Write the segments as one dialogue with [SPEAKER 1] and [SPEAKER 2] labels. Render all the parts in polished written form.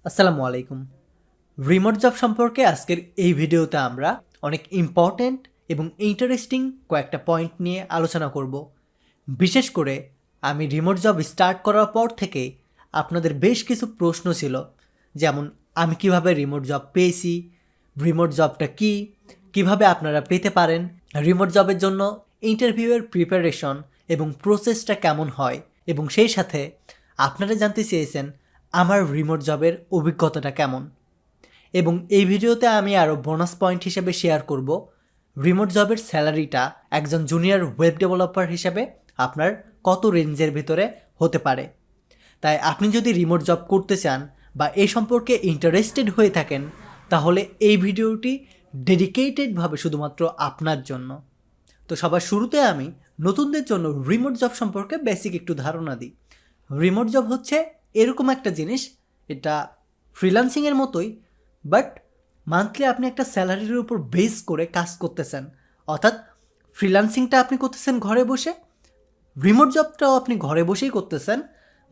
[SPEAKER 1] আসসালামু আলাইকুম। Remote job সম্পর্কে আজকের এই ভিডিওতে আমরা অনেক ইম্পর্ট্যান্ট এবং ইন্টারেস্টিং কয়েকটা পয়েন্ট নিয়ে আলোচনা করব। বিশেষ করে আমি রিমোট জব স্টার্ট করার পর থেকে আপনাদের বেশ কিছু প্রশ্ন ছিল, যেমন আমি কিভাবে রিমোট জব পেয়েছি, রিমোট জবটা কি, কিভাবে আপনারা পেতে পারেন, রিমোট জবের জন্য ইন্টারভিউয়ের প্রিপারেশন এবং প্রসেসটা কেমন হয়, এবং সেই সাথে আপনারা জানতে চেয়েছেন আমার রিমোট জবের অভিজ্ঞতাটা কেমন। এবং এই ভিডিওতে আমি আরও বোনাস পয়েন্ট হিসেবে শেয়ার করব রিমোট জবের স্যালারিটা একজন জুনিয়র ওয়েব ডেভেলপার হিসেবে আপনার কত রেঞ্জের ভিতরে হতে পারে। তাই আপনি যদি রিমোট জব করতে চান বা এই সম্পর্কে ইন্টারেস্টেড হয়ে থাকেন, তাহলে এই ভিডিওটি ডেডিকেটেডভাবে শুধুমাত্র আপনার জন্য। তো সবার শুরুতে আমি নতুনদের জন্য রিমোট জব সম্পর্কে বেসিক একটু ধারণা দিই। রিমোট জব হচ্ছে এরকম একটা জিনিস, এটা ফ্রিল্যান্সিংয়ের মতোই, বাট মান্থলি আপনি একটা স্যালারির উপর বেস করে কাজ করতেছেন। অর্থাৎ ফ্রিল্যান্সিংটা আপনি করতেছেন ঘরে বসে, রিমোট জবটাও আপনি ঘরে বসেই করতেছেন,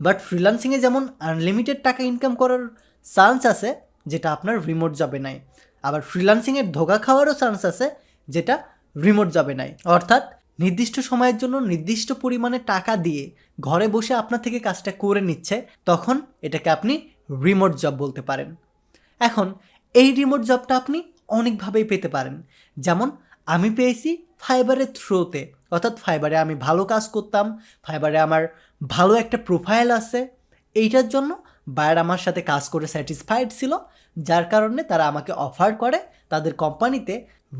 [SPEAKER 1] বাট ফ্রিল্যান্সিংয়ে যেমন আনলিমিটেড টাকা ইনকাম করার চান্স আছে, যেটা আপনার রিমোট জবে নাই। আবার ফ্রিল্যান্সিংয়ের ধোঁকা খাওয়ারও চান্স আছে, যেটা রিমোট জবে নাই। অর্থাৎ নির্দিষ্ট সময়ের জন্য নির্দিষ্ট পরিমাণে টাকা দিয়ে ঘরে বসে আপনার থেকে কাজটা করে নিচ্ছে, তখন এটাকে আপনি রিমোট জব বলতে পারেন। এখন এই রিমোট জবটা আপনি অনেকভাবেই পেতে পারেন। যেমন আমি পেয়েছি ফাইবারের থ্রুতে, অর্থাৎ ফাইবারে আমি ভালো কাজ করতাম, ফাইবারে আমার ভালো একটা প্রোফাইল আছে, এইটার জন্য বায়ার আমার সাথে কাজ করে স্যাটিসফাইড ছিল, যার কারণে তারা আমাকে অফার করে তাদের কোম্পানিতে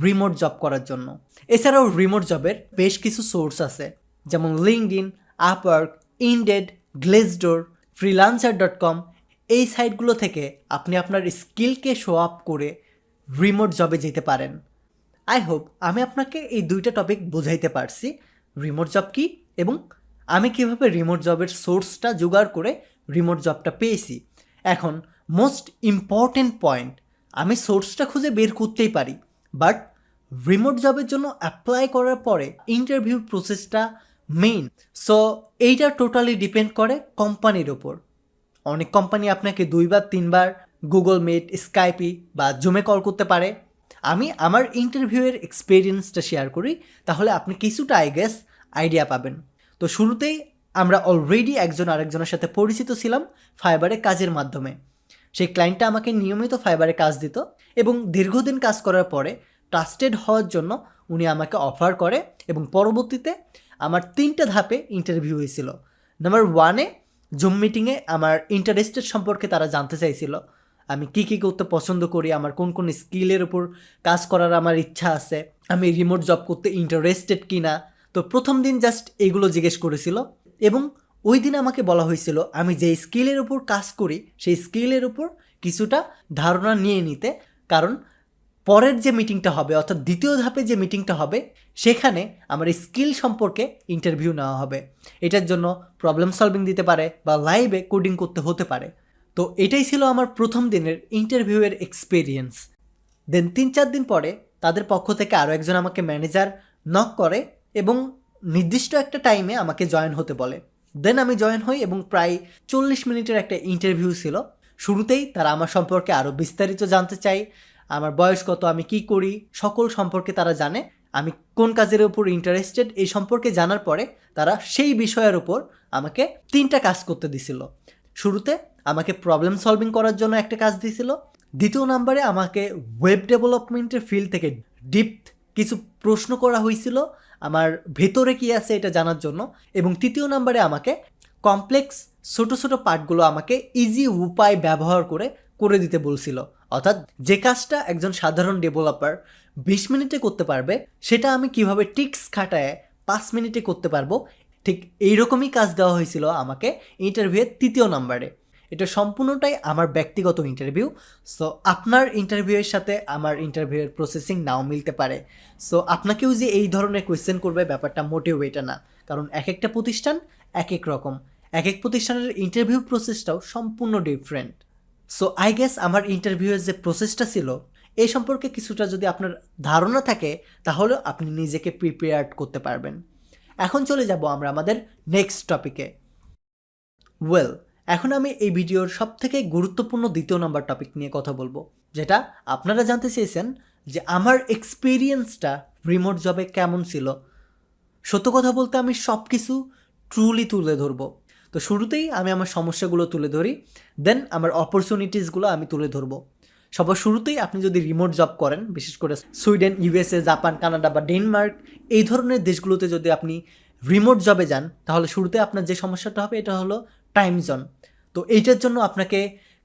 [SPEAKER 1] রিমোট জব করার জন্য। এছাড়াও রিমোট জবের বেশ কিছু সোর্স আছে, যেমন লিঙ্কডইন, আপওয়ার্ক, ইনডেড, গ্লেজডোর, freelancer.com। এই সাইটগুলো থেকে আপনি আপনার স্কিলকে শো আপ করে রিমোট জবে যেতে পারেন। আই হোপ আমি আপনাকে এই দুইটা টপিক বোঝাইতে পারছি, রিমোট জব কী এবং আমি কীভাবে রিমোট জবের সোর্সটা জোগাড় করে রিমোট জবটা পেয়েছি। এখন মোস্ট ইম্পর্টেন্ট পয়েন্ট, আমি সোর্সটা খুঁজে বের করতেই পারি, বাট রিমোট জবের জন্য অ্যাপ্লাই করার পরে ইন্টারভিউ প্রসেসটা মেইন। সো এইটা টোটালি ডিপেন্ড করে কোম্পানির ওপর। অনেক কোম্পানি আপনাকে 2 বা 3 বার গুগল মিট, স্কাইপি বা জুমে কল করতে পারে। আমি আমার ইন্টারভিউয়ের এক্সপিরিয়েন্সটা শেয়ার করি, তাহলে আপনি কিছুটা আইডিয়া পাবেন। তো শুরুতেই আমরা অলরেডি একজন আরেকজনের সাথে পরিচিত ছিলাম ফাইবারে কাজের মাধ্যমে। সেই ক্লায়েন্টটা আমাকে নিয়মিত ফাইবারে কাজ দিত এবং দীর্ঘদিন কাজ করার পরে ট্রাস্টেড হওয়ার জন্য উনি আমাকে অফার করে, এবং পরবর্তীতে আমার 3টে ধাপে ইন্টারভিউ হয়েছিল। নাম্বার 1-এ জুম মিটিংয়ে আমার ইন্টারেস্টেড সম্পর্কে তারা জানতে চাইছিল, আমি কী কী করতে পছন্দ করি, আমার কোন কোন স্কিলের উপর কাজ করার আমার ইচ্ছা আছে, আমি রিমোট জব করতে ইন্টারেস্টেড কি না। তো প্রথম দিন জাস্ট এগুলো জিজ্ঞেস করেছিল, এবং ওই দিন আমাকে বলা হয়েছিল আমি যে স্কিলের উপর কাজ করি সেই স্কিলের উপর কিছুটা ধারণা নিয়ে নিতে, কারণ পরের যে মিটিংটা হবে, অর্থাৎ দ্বিতীয় ধাপে যে মিটিংটা হবে, সেখানে আমার স্কিল সম্পর্কে ইন্টারভিউ নেওয়া হবে। এটার জন্য প্রবলেম সলভিং দিতে পারে বা লাইভে কোডিং করতে হতে পারে। তো এটাই ছিল আমার প্রথম দিনের ইন্টারভিউয়ের এক্সপিরিয়েন্স। দেন 3-4 দিন পরে তাদের পক্ষ থেকে আরও একজন আমাকে ম্যানেজার নক করে এবং নির্দিষ্ট একটা টাইমে আমাকে জয়েন হতে বলে। দেন আমি জয়েন হই এবং প্রায় 40 মিনিটের একটা ইন্টারভিউ ছিল। শুরুতেই তারা আমার সম্পর্কে আরও বিস্তারিত জানতে চাই, আমার বয়স কত, আমি কি করি, সকল সম্পর্কে তারা জানে, আমি কোন কাজের উপর ইন্টারেস্টেড, এই সম্পর্কে জানার পরে তারা সেই বিষয়ের উপর আমাকে 3টা কাজ করতে দিছিল। শুরুতে আমাকে প্রবলেম সলভিং করার জন্য একটা কাজ দিয়েছিল, দ্বিতীয় নাম্বারে আমাকে ওয়েব ডেভেলপমেন্টের ফিল্ড থেকে ডিপ কিছু প্রশ্ন করা হয়েছিল আমার ভেতরে কি আছে এটা জানার জন্য, এবং তৃতীয় নাম্বারে আমাকে কমপ্লেক্স ছোটো ছোটো পার্টগুলো আমাকে ইজি উপায় ব্যবহার করে দিতে বলছিল। অর্থাৎ যে কাজটা একজন সাধারণ ডেভেলপার 20 মিনিটে করতে পারবে, সেটা আমি কিভাবে টিক্স খাটায় 5 মিনিটে করতে পারবো, ঠিক এইরকমই কাজ দেওয়া হয়েছিল আমাকে ইন্টারভিউয়ের 3য় নাম্বারে। এটা সম্পূর্ণটাই আমার ব্যক্তিগত ইন্টারভিউ। সো আপনার ইন্টারভিউয়ের সাথে আমার ইন্টারভিউয়ের প্রসেসিং নাও মিলতে পারে। সো আপনাকেও যে এই ধরনের কোয়েশ্চেন করবে ব্যাপারটা মোটেও এটা না, কারণ এক একটা প্রতিষ্ঠান এক এক রকম, এক এক প্রতিষ্ঠানের ইন্টারভিউ প্রসেসটাও সম্পূর্ণ ডিফারেন্ট। সো আই গেস আমার ইন্টারভিউয়ের যে প্রসেসটা ছিল এই সম্পর্কে কিছুটা যদি আপনার ধারণা থাকে, তাহলে আপনি নিজেকে প্রিপেয়ার্ড করতে পারবেন। এখন চলে যাব আমরা আমাদের নেক্সট টপিকে। ওয়েল, এখন আমি এই ভিডিওর সবথেকে গুরুত্বপূর্ণ দ্বিতীয় নম্বর টপিক নিয়ে কথা বলবো, যেটা আপনারা জানতে চেয়েছেন যে আমার এক্সপিরিয়েন্সটা রিমোট জবে কেমন ছিল। সত্য কথা বলতে আমি সব কিছু ট্রুলি তুলে ধরবো। তো শুরুতেই আমি আমার সমস্যাগুলো তুলে ধরি, দেন আমার অপরচুনিটিসগুলো আমি তুলে ধরবো। সবার শুরুতেই আপনি যদি রিমোট জব করেন, বিশেষ করে সুইডেন, ইউএসএ, জাপান, কানাডা বা ডেনমার্ক এই ধরনের দেশগুলোতে যদি আপনি রিমোট জবে যান, তাহলে শুরুতে আপনার যে সমস্যাটা হবে এটা হলো টাইম জোন। তো এইটার জন্য আপনাকে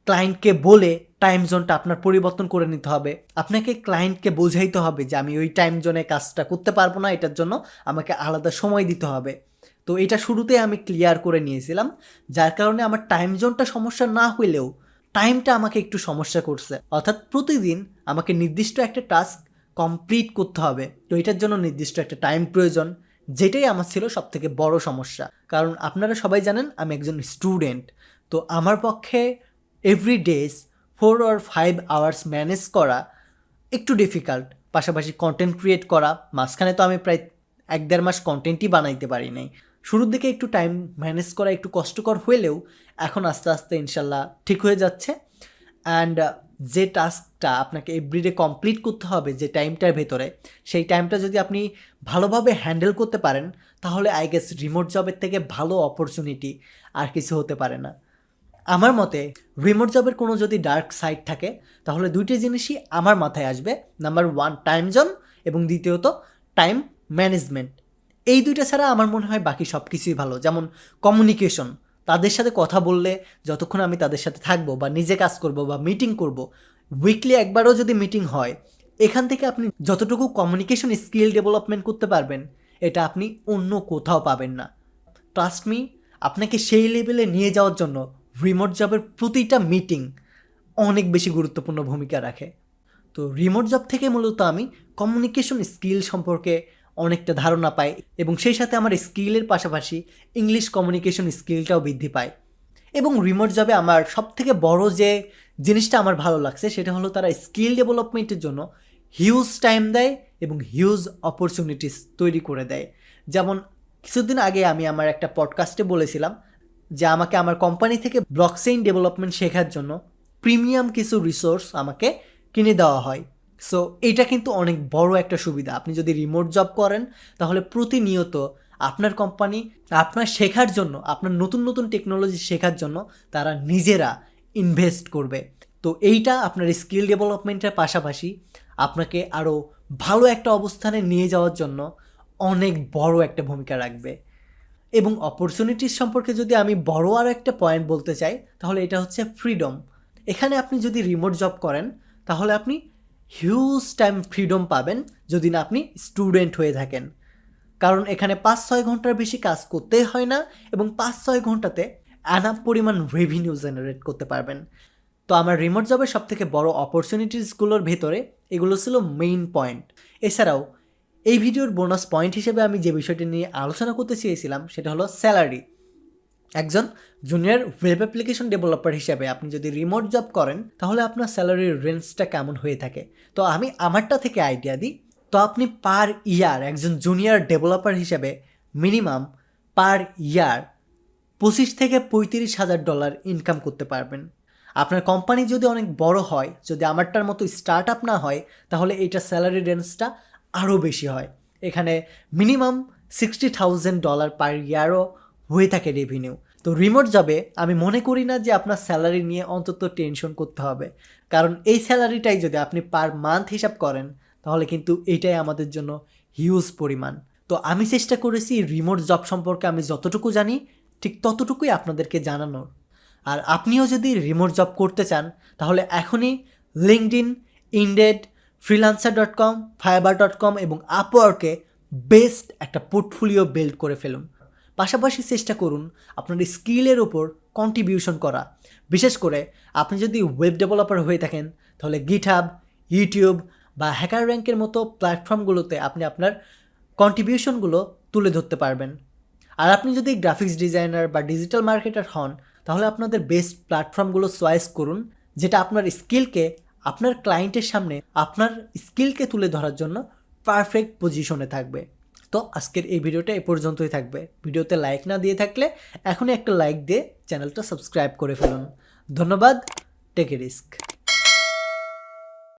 [SPEAKER 1] ক্লায়েন্টকে বলে টাইম জোনটা আপনার পরিবর্তন করে নিতে হবে। আপনাকে ক্লায়েন্টকে বোঝাইতে হবে যে আমি ওই টাইম জোনে কাজটা করতে পারবো না, এটার জন্য আমাকে আলাদা সময় দিতে হবে। তো এটা শুরুতে আমি ক্লিয়ার করে নিয়েছিলাম, যার কারণে আমার টাইম জোনটা সমস্যা না হইলেও টাইমটা আমাকে একটু সমস্যা করছে। অর্থাৎ প্রতিদিন আমাকে নির্দিষ্ট একটা টাস্ক কমপ্লিট করতে হবে, তো এটার জন্য নির্দিষ্ট একটা টাইম প্রয়োজন, যেটাই আমার ছিল সবথেকে বড় সমস্যা। কারণ আপনারা সবাই জানেন আমি একজন স্টুডেন্ট, তো আমার পক্ষে every days 4 or 5 hours manage করা একটু ডিফিকাল্ট। পাশাপাশি কন্টেন্ট ক্রিয়েট করা, মাঝখানে তো আমি প্রায় 1-1.5 মাস কন্টেন্টই বানাইতে পারি নাই। শুরুর দিকে একটু টাইম ম্যানেজ করা একটু কষ্টকর হলেও এখন আস্তে আস্তে ইনশাল্লাহ ঠিক হয়ে যাচ্ছে। অ্যান্ড যে টাস্কটা আপনাকে এভরিডে কমপ্লিট করতে হবে যে টাইমটার ভেতরে, সেই টাইমটা যদি আপনি ভালোভাবে হ্যান্ডেল করতে পারেন, তাহলে আই গেস রিমোট জবের থেকে ভালো অপরচুনিটি আর কিছু হতে পারে না। আমার মতে রিমোট জবের কোনো যদি ডার্ক সাইড থাকে, তাহলে দুইটি জিনিসই আমার মাথায় আসবে। নাম্বার 1 টাইম জোন, এবং দ্বিতীয়ত টাইম ম্যানেজমেন্ট। এই দুইটা ছাড়া আমার মনে হয় বাকি সব কিছুই ভালো। যেমন কমিউনিকেশন, তাদের সাথে কথা বললে যতক্ষণ আমি তাদের সাথে থাকবো বা নিজে কাজ করব বা মিটিং করব, উইকলি একবারও যদি মিটিং হয়, এখান থেকে আপনি যতটুকু কমিউনিকেশন স্কিল ডেভেলপমেন্ট করতে পারবেন, এটা আপনি অন্য কোথাও পাবেন না। ট্রাস্ট মি, আপনাকে সেই লেভেলে নিয়ে যাওয়ার জন্য রিমোট জবের প্রতিটা মিটিং অনেক বেশি গুরুত্বপূর্ণ ভূমিকা রাখে। তো রিমোট জব থেকে মূলত আমি কমিউনিকেশন স্কিল সম্পর্কে অনেকটা ধারণা পাই, এবং সেই সাথে আমার স্কিলের পাশাপাশি ইংলিশ কমিউনিকেশন স্কিলটাও বৃদ্ধি পায়। এবং রিমোট জবে আমার সবথেকে বড় যে জিনিসটা আমার ভালো লাগছে, সেটা হলো তারা স্কিল ডেভেলপমেন্টের জন্য হিউজ টাইম দেয় এবং হিউজ অপরচুনিটিস তৈরি করে দেয়। যেমন কিছুদিন আগে আমি আমার একটা পডকাস্টে বলেছিলাম যে আমাকে আমার কোম্পানি থেকে ব্লকচেইন ডেভেলপমেন্ট শেখার জন্য প্রিমিয়াম কিছু রিসোর্স আমাকে কিনে দেওয়া হয়। সো এটা কিন্তু অনেক বড় একটা সুবিধা। আপনি যদি রিমোট জব করেন, তাহলে প্রতিনিয়ত আপনার কোম্পানি আপনার শেখার জন্য, আপনার নতুন নতুন টেকনোলজি শেখার জন্য তারা নিজেরা ইনভেস্ট করবে। তো এইটা আপনার স্কিল ডেভেলপমেন্টের পাশাপাশি আপনাকে আরও ভালো একটা অবস্থানে নিয়ে যাওয়ার জন্য অনেক বড় একটা ভূমিকা রাখবে। এবং অপরচুনিটিস সম্পর্কে যদি আমি বড় আরও একটা পয়েন্ট বলতে চাই, তাহলে এটা হচ্ছে ফ্রিডম। এখানে আপনি যদি রিমোট জব করেন, তাহলে আপনি হিউজ টাইম ফ্রিডম পাবেন যদি না আপনি স্টুডেন্ট হয়ে থাকেন। কারণ এখানে 5-6 ঘন্টার বেশি কাজ করতে হয় না, এবং 5-6 ঘন্টাতে অ্যানাপ পরিমাণ রেভিনিউ জেনারেট করতে পারবেন। তো আমার রিমোট জবের সবথেকে বড় অপরচুনিটিসগুলোর ভেতরে এগুলো ছিল মেইন পয়েন্ট। এছাড়াও এই ভিডিওর বোনাস পয়েন্ট হিসেবে আমি যে বিষয়টি নিয়ে আলোচনা করতে চেয়েছিলাম, সেটা হলো স্যালারি। একজন জুনিয়র ওয়েব অ্যাপ্লিকেশন ডেভেলপার হিসেবে আপনি যদি রিমোট জব করেন, তাহলে আপনার স্যালারির রেঞ্জটা কেমন হয়ে থাকে। তো আমি আমারটা থেকে আইডিয়া দিই। তো আপনি পার ইয়ার একজন জুনিয়র ডেভেলপার হিসেবে মিনিমাম পার ইয়ার $25,000 থেকে $35,000 ইনকাম করতে পারবেন। আপনার কোম্পানি যদি অনেক বড় হয়, যদি আমারটার মতো স্টার্ট আপ না হয়, তাহলে এইটা স্যালারি রেঞ্জটা আরও বেশি হয়। এখানে মিনিমাম $60,000 পার ইয়ারও হয়ে থাকে রেভিনিউ। তো রিমোট জবে আমি মনে করি না যে আপনার স্যালারি নিয়ে অন্তত টেনশন করতে হবে, কারণ এই স্যালারিটাই যদি আপনি পার মান্থ হিসাব করেন, তাহলে কিন্তু এইটাই আমাদের জন্য হিউজ পরিমাণ। তো আমি চেষ্টা করেছি রিমোট জব সম্পর্কে আমি যতটুকু জানি ঠিক ততটুকুই আপনাদেরকে জানানোর। আর আপনিও যদি রিমোট জব করতে চান, তাহলে এখনই লিঙ্কডইন, ইনডেড, freelancer.com, fiverr.com এবং আপওয়ার্কে বেস্ট একটা পোর্টফোলিও বিল্ড করে ফেলুন। পাশাপাশি চেষ্টা করুন আপনার স্কিলের ওপর কন্ট্রিবিউশন করা। বিশেষ করে আপনি যদি ওয়েব ডেভেলপার হয়ে থাকেন, তাহলে গিটহাব, ইউটিউব বা হ্যাকার র্যাঙ্কের মতো প্ল্যাটফর্মগুলোতে আপনি আপনার কন্ট্রিবিউশনগুলো তুলে ধরতে পারবেন। আর আপনি যদি গ্রাফিক্স ডিজাইনার বা ডিজিটাল মার্কেটার হন, তাহলে আপনাদের বেস্ট প্ল্যাটফর্মগুলো চয়েস করুন, যেটা আপনার স্কিলকে আপনার ক্লায়েন্টের সামনে আপনার স্কিলকে তুলে ধরার জন্য পারফেক্ট পজিশনে থাকবে। তো আজকের এই ভিডিওটা এ পর্যন্তই থাকবে। ভিডিওতে লাইক না দিয়ে থাকলে এখনই একটা লাইক দিয়ে চ্যানেলটা সাবস্ক্রাইব করে ফেলুন। ধন্যবাদ। Take a risk.